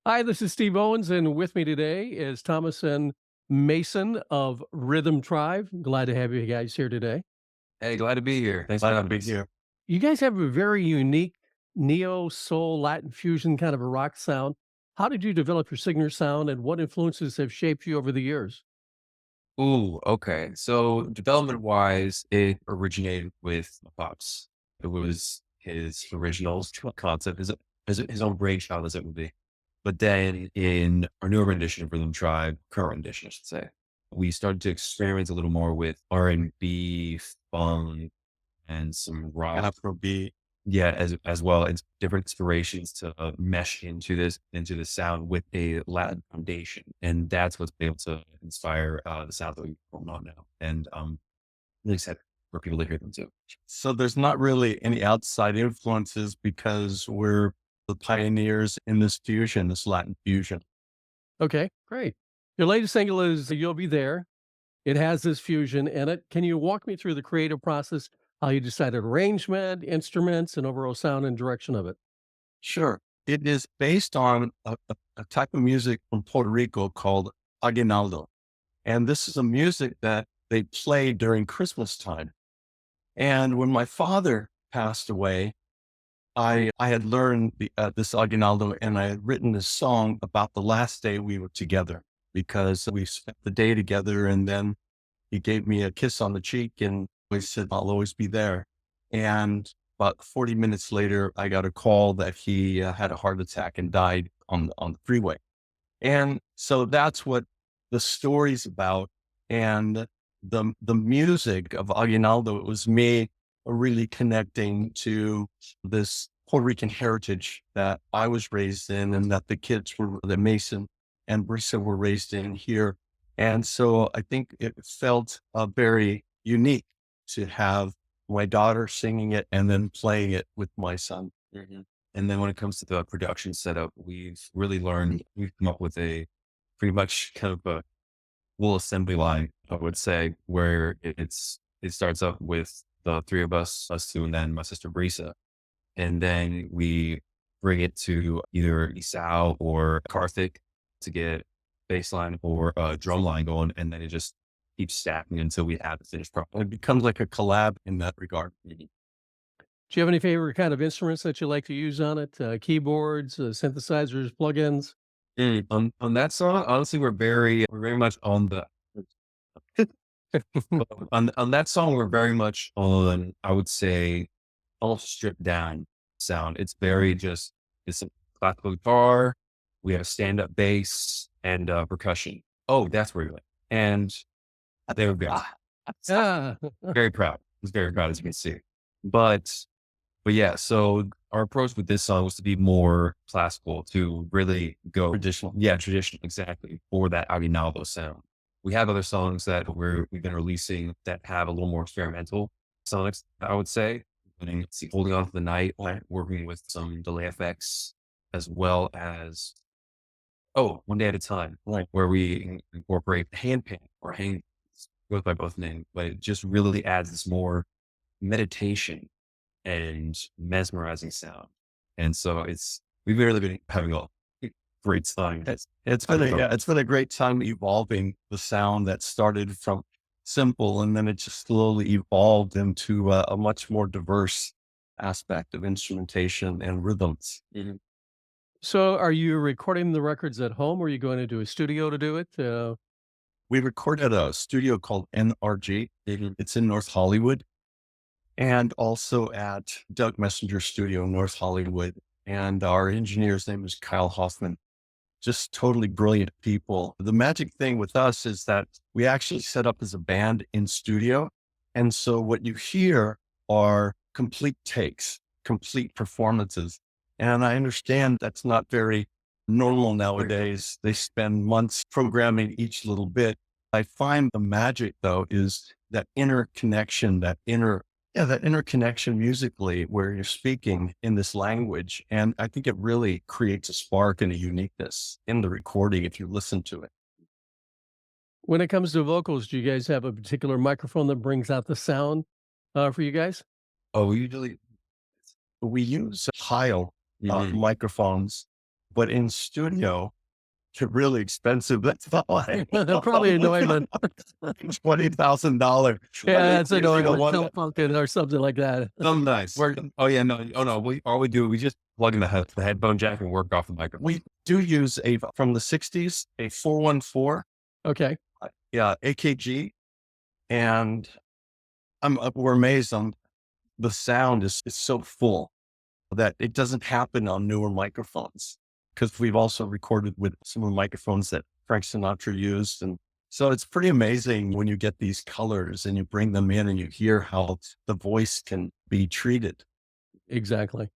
Hi, this is Steve Owens, and with me today is Thomason Mason of Rhythm Tribe. Glad to have you guys here today. Hey, glad to be here. Thanks for Glad to having be us. here. You guys have a very unique neo soul Latin fusion kind of a rock sound. How did you develop your signature sound, and what influences have shaped you over the years? Ooh, okay. So development wise, it originated with my pops. It was his original concept, his own brainchild, as it would be. But then in our newer rendition of Rhythm Tribe, current rendition, I should say, we started to experiment a little more with R&B, funk, and some rock. Afrobeat. Yeah, as well as different inspirations to mesh into the sound with a Latin foundation, and that's what's been able to inspire the sound that we're going on now. And really excited for people to hear them too. So there's not really any outside influences because we're the pioneers in this fusion, this Latin fusion. Okay, great. Your latest single is You'll Be There. It has this fusion in it. Can you walk me through the creative process, how you decided arrangement, instruments, and overall sound and direction of it? Sure. It is based on a type of music from Puerto Rico called aguinaldo. And this is a music that they play during Christmas time. And when my father passed away, I had learned this aguinaldo, and I had written this song about the last day we were together because we spent the day together. And then he gave me a kiss on the cheek and he said, I'll always be there. And about 40 minutes later, I got a call that he had a heart attack and died on the freeway. And so that's what the story's about. And the music of Aguinaldo, it was me really connecting to this Puerto Rican heritage that I was raised in and that the kids were, that Mason and Brisa were raised in here. And so I think it felt very unique to have my daughter singing it and then playing it with my son. Mhm. And then when it comes to the production setup, we've come up with a pretty much kind of a full assembly line, I would say, where it starts up with the three of us two, and then my sister Brisa. And then we bring it to either Isao or Karthik to get bass line or drum line going. And then it just keeps stacking until we have the finished product. It becomes like a collab in that regard. Do you have any favorite kind of instruments that you like to use on it? Keyboards, synthesizers, plugins? On that song, honestly, we're very much on the on that song, we're very much on, I would say, almost stripped down sound. It's a classical guitar. We have stand up bass and percussion. Oh, that's where we went. And they were Ah, very proud. I was very proud, as you can see. But yeah, so our approach with this song was to be more classical, to really go, Traditional. yeah, traditional, exactly, for that Aguinaldo sound. We have other songs that we've been releasing that have a little more experimental sonics, I would say, including Holding On to the Night, working with some delay effects, as well as, oh, One Day at a Time, Right. where we incorporate hand pan or hang, goes by both names, but it just really adds this more meditation and mesmerizing sound. And so we've really been having a great time. It's been it's been a great time evolving the sound that started from simple and then it just slowly evolved into a much more diverse aspect of instrumentation and rhythms. Mhm. so are you recording the records at home, or are you going into a studio to do it? We recorded at a studio called NRG. Mhm. It's in North Hollywood, and also at Doug Messenger Studio in North Hollywood. And our engineer's name is Kyle Hoffman. Just totally brilliant people. The magic thing with us is that we actually set up as a band in studio. And so what you hear are complete takes, complete performances. And I understand that's not very normal nowadays. They spend months programming each little bit. I find the magic though is that inner connection, that interconnection musically where you're speaking in this language. And I think it really creates a spark and a uniqueness in the recording if you listen to it. When it comes to vocals, do you guys have a particular microphone that brings out the sound for you guys? Oh, we usually, We use Heil mhm. microphones but in studio, they're really expensive. That's all I Probably annoying. $20,000. Yeah, that's annoying. know Like what? Telefunken or something like that. Some nice. We're, Oh yeah, no. Oh no. All we do, we just plug in the headphone jack and work off the microphone. we do use from the 60s, a 414, Okay. yeah, AKG. And we're amazed on the sound is so full that it doesn't happen on newer microphones, because we've also recorded with some of the microphones that Frank Sinatra used. And so it's pretty amazing when you get these colors and you bring them in and you hear how the voice can be treated. Exactly.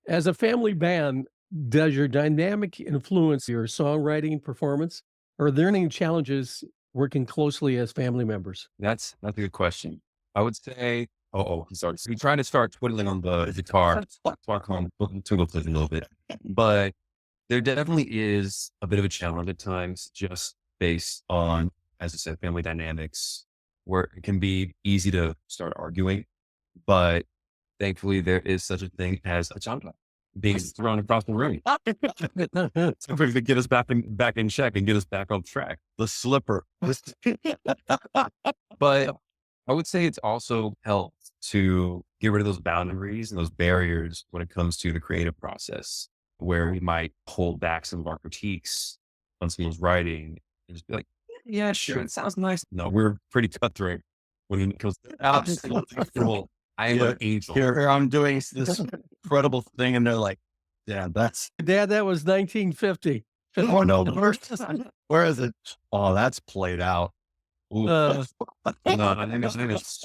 As a family band, does your dynamic influence your songwriting performance? Or are there any challenges working closely as family members? That's a good question. I would say, I'm sorry. So we trying to start twiddling on the guitar, spark on twiddle a little bit, but there definitely is a bit of a challenge at times, just based on, as I said, family dynamics, where it can be easy to start arguing. But thankfully, there is such a thing as a genre being thrown across the room. So to get us back in check and get us back on track. The slipper. But I would say it's also helped to get rid of those boundaries and those barriers when it comes to the creative process, where we might hold back some of our critiques on someone's writing and just be like, yeah, sure, it sounds nice. No, we're pretty cutthroat when it comes to absolutely full. I am an angel. Here I'm doing this incredible thing, and they're like, yeah, that's Dad, that was 1950. oh no, where is it? Oh, that's played out. Ooh. Uh, No, I think it's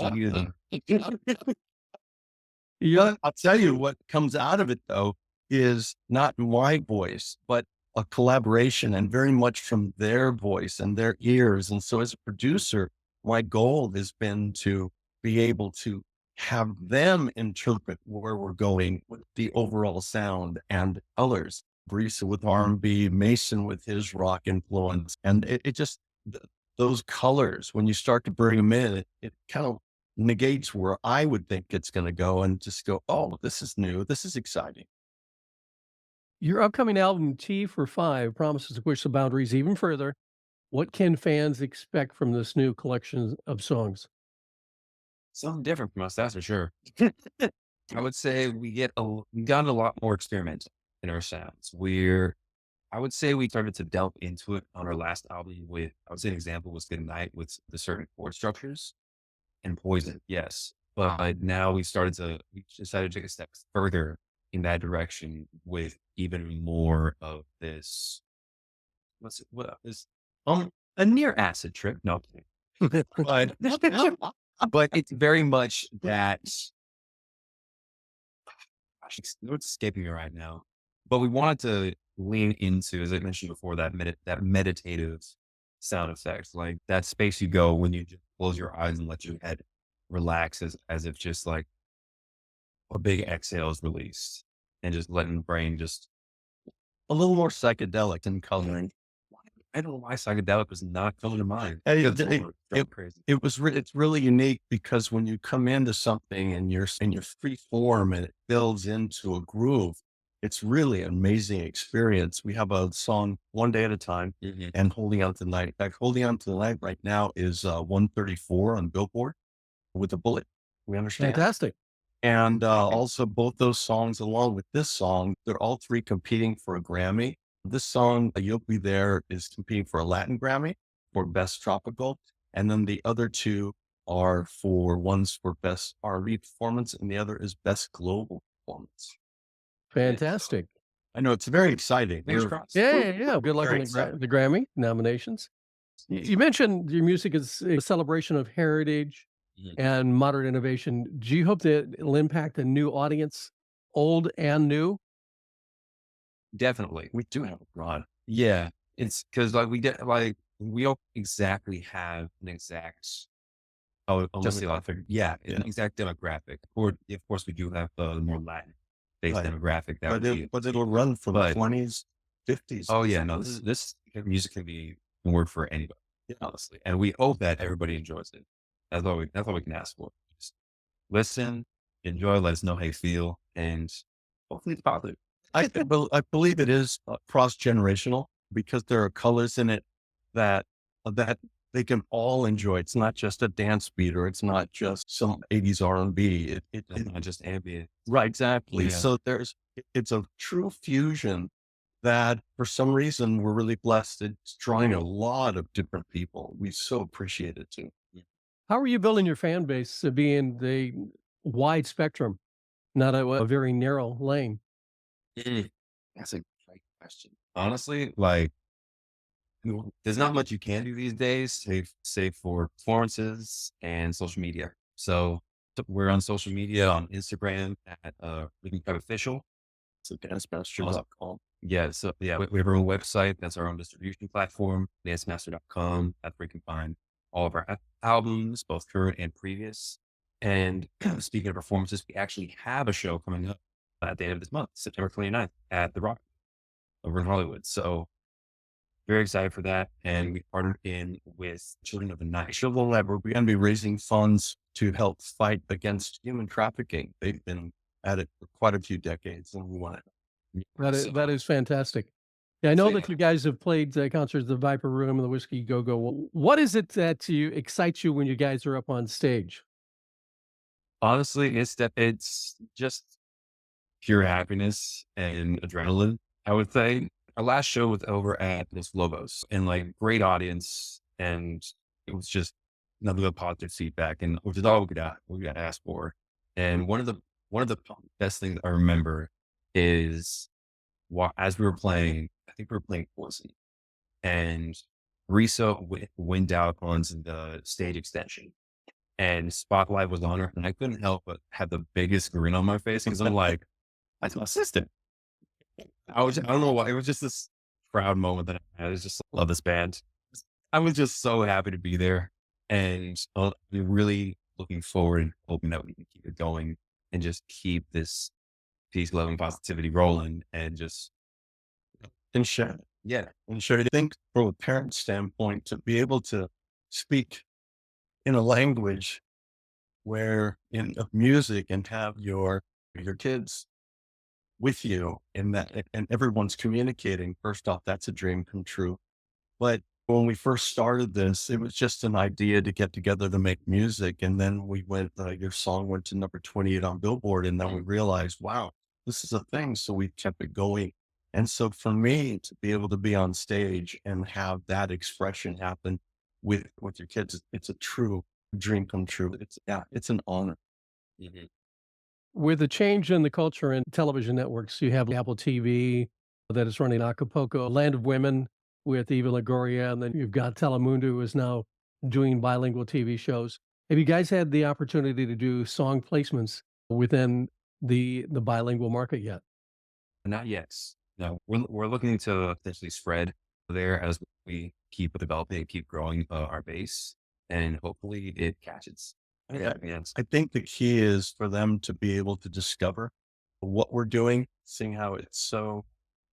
yeah, I'll tell you what comes out of it though is not my voice, but a collaboration, and very much from their voice and their ears. And so as a producer, my goal has been to be able to have them interpret where we're going with the overall sound and colors. Brisa with R&B, Mason with his rock influence. And it just, those colors, when you start to bring them in, it kind of negates where I would think it's going to go, and just go, oh, this is new. This is exciting. your upcoming album, T for Five, promises to push the boundaries even further. What can fans expect from this new collection of songs? something different from us, that's for sure. I would say we've gotten a lot more experimental in our sounds. I would say we started to delve into it on our last album with, I would say an example was Good Night with the certain chord structures and Poison. Yes. But now we decided to take a step further in that direction with even more of this, a near acid trip. No, but, but it's very much that, gosh, it's escaping me right now. But we wanted to lean into, as I mentioned before, that meditative sound effect, like that space you go when you just close your eyes and let your head relax, as if just like a big exhale is released, and just letting the brain just. A little more psychedelic in coloring. I don't know why psychedelic was not coming to mind. Hey, Crazy. It's really unique, because when you come into something and you're in your free form and it builds into a groove, it's really an amazing experience. We have a song, One Day at a Time, and Holding On to the Night. In fact, Holding On to the Night right now is 134 on Billboard with a bullet. We understand. Fantastic. And also both those songs, along with this song, they're all three competing for a Grammy. This song, You'll Be There, is competing for a Latin Grammy for Best Tropical. And then the other two are one's for Best R&B Performance, and the other is Best Global Performance. Fantastic. I know, it's very exciting. Fingers crossed. Yeah. Good luck Very on excited. the Grammy nominations. You mentioned your music is a celebration of heritage and modern innovation. Do you hope that it'll impact a new audience, old and new? Definitely. We do have a broad. Yeah. It's because we don't exactly have an exact, let's say like, an exact demographic. Or of course we do have the more Latin based Right. demographic that But it'll run from the but- 20s, 50s. Oh yeah, no, this music can work for anybody, honestly. And we hope that everybody enjoys it. That's all we can ask for. Just listen, enjoy, let us know how you feel, and hopefully it's positive. I believe it is cross generational because there are colors in it that that they can all enjoy. It's not just a dance beat or it's not just some 80s R&B. It's not just ambient. Right, exactly. Yeah. So it's a true fusion that for some reason we're really blessed. It's drawing a lot of different people. We so appreciate it too. How are you building your fan base, being the wide spectrum, not a very narrow lane? Mm, That's a great question. Honestly, like, there's not much you can do these days, save for performances and social media. We're on social media on Instagram at Rican Tribe Official. So Also, dancemaster.com. yeah, we have our own website. That's our own distribution platform, dancemaster.com. That's where you can find all of our albums, both current and previous. And speaking of performances, we actually have a show coming up at the end of this month, September 29th, at the Rock over in Hollywood. So very excited for that. And we partnered in with Children of the Night. Children Lab, we're going to be raising funds to help fight against human trafficking. They've been at it for quite a few decades, and we want to. So, That is fantastic. Yeah, I so know yeah, uh, that you guys have played concerts, the Viper Room and the Whiskey Go Go. What is it that excites you when you guys are up on stage? honestly, it's just pure happiness and adrenaline, I would say. Our last show was over at Los Lobos and like great audience. And it was just nothing but positive feedback, and which is all we got asked for. And one of the best things I remember is as we were playing, I think we were playing Thomason, and Risa went out onto the stage extension and Spotlight was on her. And I couldn't help but have the biggest grin on my face because I'm like, that's my sister. I don't know why. It was just this proud moment that I had. I was just love this band. I was just so happy to be there and we're really looking forward and hoping that we can keep it going and just keep this peace, love, and positivity rolling and just, and share. yeah. And sure, I think from a parent standpoint, to be able to speak in a language where in of music and have your kids with you in that and everyone's communicating, first off, that's a dream come true. But when we first started this, it was just an idea to get together to make music. And then we went, your song went to number 28 on Billboard. And then we realized, wow, this is a thing. So we kept it going. And so for me to be able to be on stage and have that expression happen with your kids, it's a true dream come true. It's an honor. Mhm. With the change in the culture and television networks, you have Apple TV that is running Acapulco, Land of Women with Eva Longoria, and then you've got Telemundo who is now doing bilingual TV shows. Have you guys had the opportunity to do song placements within the bilingual market yet? Not yet. No, we're looking to potentially spread there as we keep developing, keep growing our base, and hopefully it catches. Yeah. Yes. I think the key is for them to be able to discover what we're doing, seeing how it's so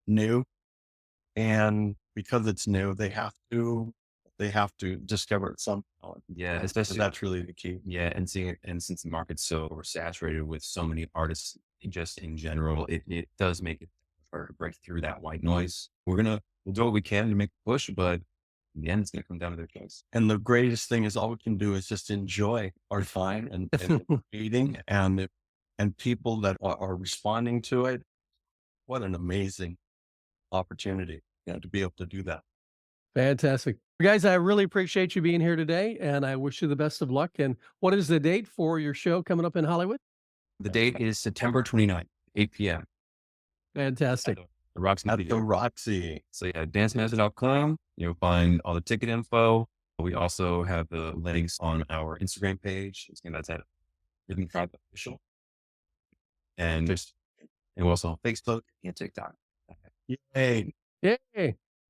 new. And because it's new, they have to discover it somehow. Yeah, So especially that's really the key. yeah, and seeing it, and since the market's so oversaturated with so many artists, just in general, it does make it hard to break through that white noise. We'll do what we can to make a push, but in the end, it's gonna come down to their choice. And the greatest thing is all we can do is just enjoy our time and meeting and people that are responding to it. What an amazing opportunity, to be able to do that. Fantastic. Guys, I really appreciate you being here today, and I wish you the best of luck. And what is the date for your show coming up in Hollywood? The date is September 29th, 8 p.m. at Fantastic. the Roxy At the Studio. Roxy. So yeah, dancemaster.com. You'll find all the ticket info. We also have the links on our Instagram page. Again, that's at Rican Tribe Official. And we're also on Facebook and TikTok. Yay. Yay.